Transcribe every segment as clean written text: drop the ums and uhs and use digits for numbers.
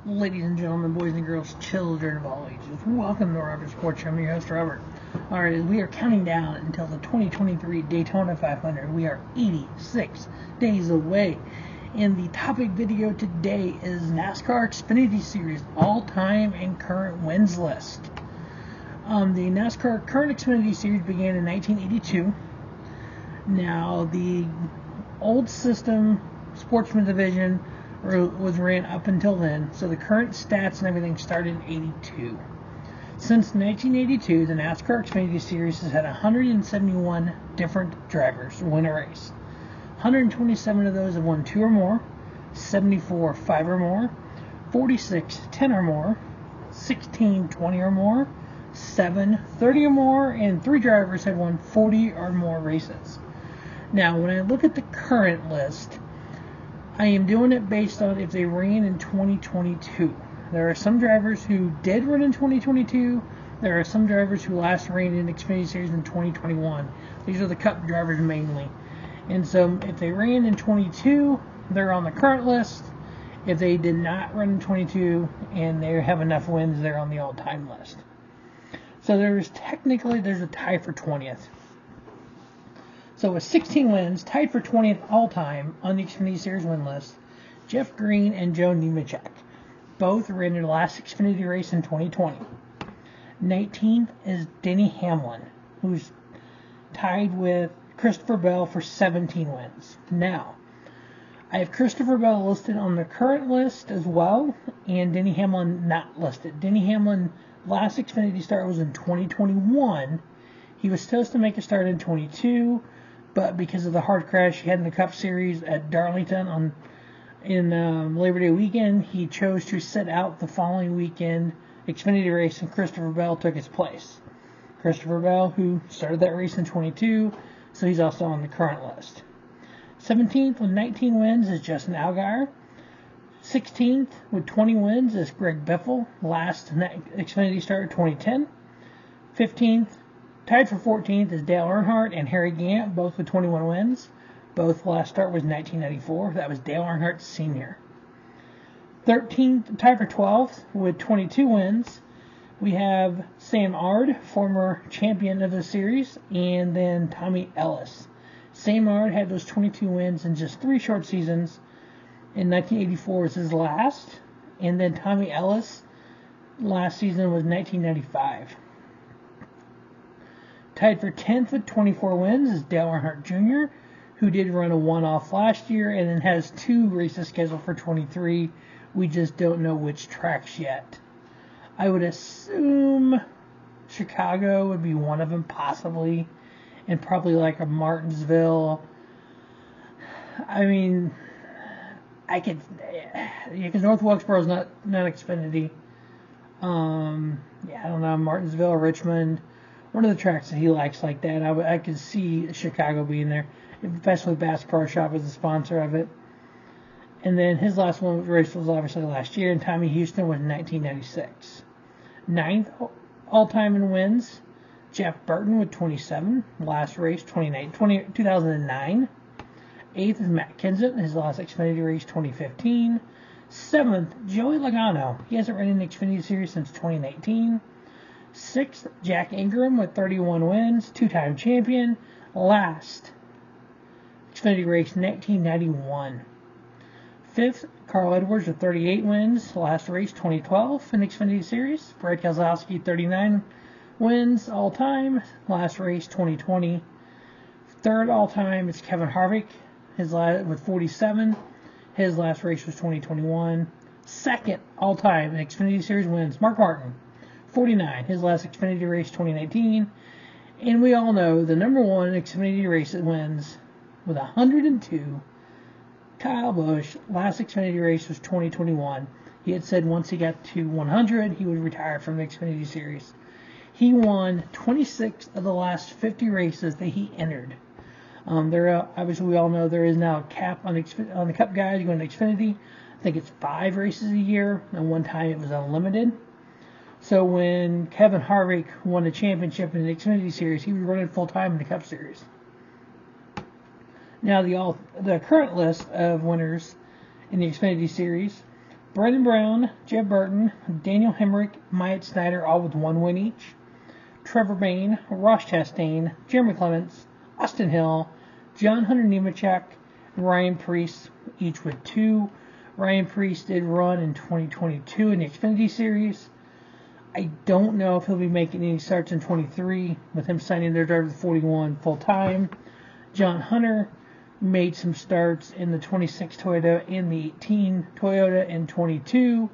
Ladies and gentlemen, boys and girls, children of all ages, welcome to Robert Sports. I'm your host, Robert. Alright, we are counting down until the 2023 Daytona 500. We are 86 days away. And the topic video today is NASCAR Xfinity Series all-time and current wins list. The NASCAR current Xfinity Series began in 1982. Now, the old system Sportsman division was ran up until then, so the current stats and everything started in 82. Since 1982, the NASCAR Xfinity Series has had 171 different drivers win a race. 127 of those have won 2 or more, 74 5 or more, 46 10 or more, 16 20 or more, 7 30 or more, and 3 drivers have won 40 or more races. Now, when I look at the current list, I am doing it based on if they ran in 2022. There are some drivers who did run in 2022. There are some drivers who last ran in Xfinity Series in 2021. These are the Cup drivers mainly. And so if they ran in 22, they're on the current list. If they did not run in 22 and they have enough wins, they're on the all-time list. So there's a tie for 20th. So with 16 wins, tied for 20th all-time on the Xfinity Series win list, Jeff Green and Joe Nemechek. Both ran their last Xfinity race in 2020. 19th is Denny Hamlin, who's tied with Christopher Bell for 17 wins. Now, I have Christopher Bell listed on the current list as well, and Denny Hamlin not listed. Denny Hamlin last Xfinity start was in 2021. He was supposed to make a start in 22, but because of the hard crash he had in the Cup Series at Darlington in Labor Day weekend, he chose to sit out the following weekend Xfinity race, and Christopher Bell took his place. Christopher Bell, who started that race in 22, so he's also on the current list. 17th with 19 wins is Justin Allgaier. 16th with 20 wins is Greg Biffle, last Xfinity start in 2010. 15th, tied for 14th is Dale Earnhardt and Harry Gant, both with 21 wins. Both last start was 1994. That was Dale Earnhardt Sr. 13th, tied for 12th with 22 wins. We have Sam Ard, former champion of the series, and then Tommy Ellis. Sam Ard had those 22 wins in just 3 short seasons. In 1984 was his last, and then Tommy Ellis last season was 1995. Tied for 10th with 24 wins is Dale Earnhardt Jr., who did run a one-off last year and then has 2 races scheduled for 23. We just don't know which tracks yet. I would assume Chicago would be one of them, possibly, and probably like a Martinsville. I mean, because North Wilkesboro is not Xfinity. I don't know, Martinsville or Richmond. One of the tracks that he likes like that. I could see Chicago being there, especially Bass Pro Shop as a sponsor of it. And then his last race was obviously last year, and Tommy Houston was in 1996. 9th all-time in wins, Jeff Burton with 27. Last race, 2009. 8th is Matt Kenseth, his last Xfinity race, 2015. 7th, Joey Logano. He hasn't run in the Xfinity Series since 2019. 6th, Jack Ingram with 31 wins, 2-time champion. Last Xfinity race, 1991. 5th, Carl Edwards with 38 wins, last race, 2012 in the Xfinity Series. Brad Keselowski, 39 wins all-time, last race, 2020. 3rd all-time is Kevin Harvick, with 47. His last race was 2021. 2nd all-time in Xfinity Series wins, Mark Martin, 49. His last Xfinity race, 2019. And we all know the number 1 Xfinity race wins with 102. Kyle Busch, last Xfinity race was 2021. He had said once he got to 100, he would retire from the Xfinity Series. He won 26 of the last 50 races that he entered. Obviously, we all know there is now a cap on the Cup guys going to Xfinity. I think it's 5 races a year, and one time it was unlimited. So when Kevin Harvick won the championship in the Xfinity Series, he was running full-time in the Cup Series. Now the current list of winners in the Xfinity Series Brendan Brown, Jeb Burton, Daniel Hemrick, Myatt Snyder, all with 1 win each. Trevor Bayne, Ross Chastain, Jeremy Clements, Austin Hill, John Hunter Nemechek, and Ryan Preece, each with 2. Ryan Preece did run in 2022 in the Xfinity Series. I don't know if he'll be making any starts in 23 with him signing their driver 41 full time. John Hunter made some starts in the 26 Toyota and the 18 Toyota in 22.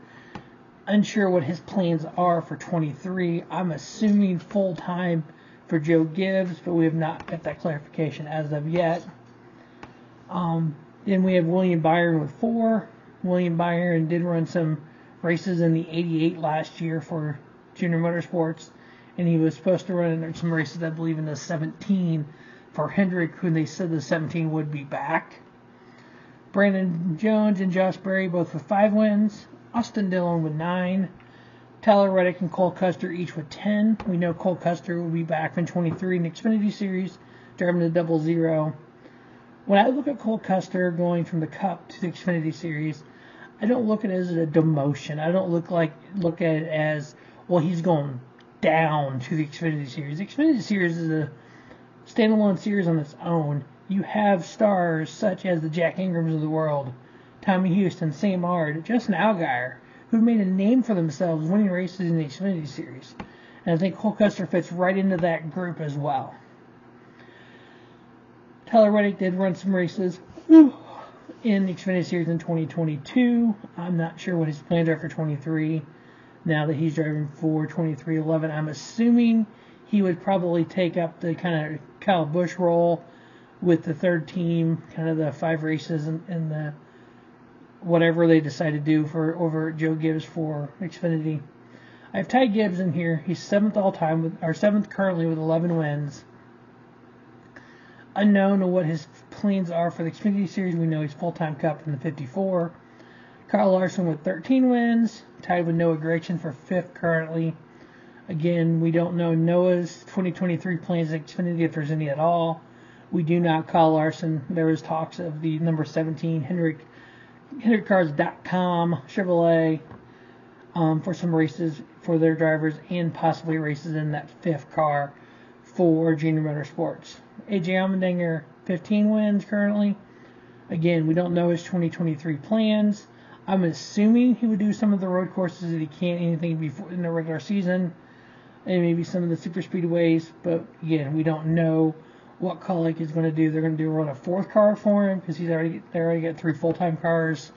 Unsure what his plans are for 23. I'm assuming full time for Joe Gibbs, but we have not got that clarification as of yet. Then we have William Byron with 4. William Byron did run some races in the 88 last year for Junior Motorsports, and he was supposed to run some races, I believe, in the 17 for Hendrick, who they said the 17 would be back. Brandon Jones and Josh Berry both with 5 wins. Austin Dillon with 9. Tyler Reddick and Cole Custer each with 10. We know Cole Custer will be back in 23 in the Xfinity Series, driving the 00. When I look at Cole Custer going from the Cup to the Xfinity Series, I don't look at it as a demotion. I don't look at it as, well, he's going down to the Xfinity Series. The Xfinity Series is a standalone series on its own. You have stars such as the Jack Ingrams of the world, Tommy Houston, Sam Ard, Justin Allgaier, who've made a name for themselves winning races in the Xfinity Series. And I think Cole Custer fits right into that group as well. Tyler Reddick did run some races in the Xfinity Series in 2022. I'm not sure what his plans are for 23 now that he's driving for 2311. I'm assuming he would probably take up the kind of Kyle Busch role with the third team, kind of the 5 races and the whatever they decide to do for over Joe Gibbs for Xfinity. I have Ty Gibbs in here. He's 7th all time, or 7th currently with 11 wins. Unknown of what his plans are for the Xfinity Series. We know he's full-time Cup in the 54. Kyle Larson with 13 wins, tied with Noah Gragson for 5th currently. Again, we don't know Noah's 2023 plans at Xfinity, if there's any at all. We do not call Larson. There was talks of the number 17 HendrickCars.com Chevrolet for some races for their drivers and possibly races in that 5th car for Junior Motorsports. AJ Allmendinger, 15 wins currently. Again, we don't know his 2023 plans. I'm assuming he would do some of the road courses that he can't, anything before in the regular season, and maybe some of the super speedways. But again, we don't know what Kaulig is going to do. They're going to run a 4th car for him because they already got 3 full-time cars.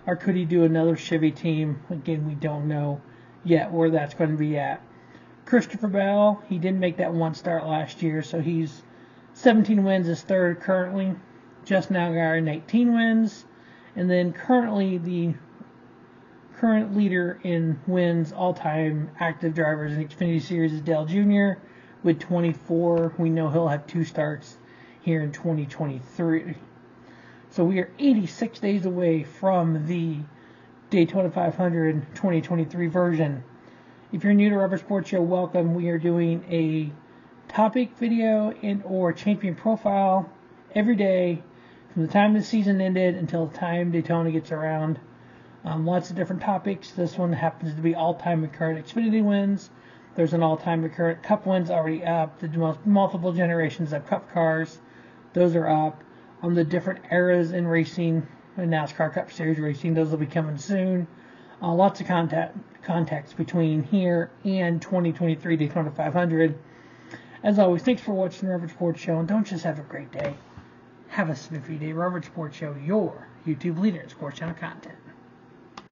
Or could he do another Chevy team? Again, we don't know yet where that's going to be at. Christopher Bell, he didn't make that 1 start last year, so he's 17 wins is 3rd currently. Justin Allgaier, 19 wins. And then currently the current leader in wins all-time active drivers in the Xfinity Series is Dale Jr. with 24. We know he'll have 2 starts here in 2023. So we are 86 days away from the Daytona 500 2023 version. If you're new to Rubber Sports Show, welcome. We are doing a topic video and or champion profile every day from the time the season ended until the time Daytona gets around. Lots of different topics. This one happens to be all-time and current Xfinity wins. There's an all-time and current Cup wins already up. The multiple generations of Cup cars, those are up. On the different eras in racing, in NASCAR Cup Series racing, those will be coming soon. Lots of contacts between here and 2023 Daytona 500. As always, thanks for watching the Rubber Sports Show, and don't just have a great day. Have a spiffy day. Rubber Sports Show, your YouTube leader in sports channel content.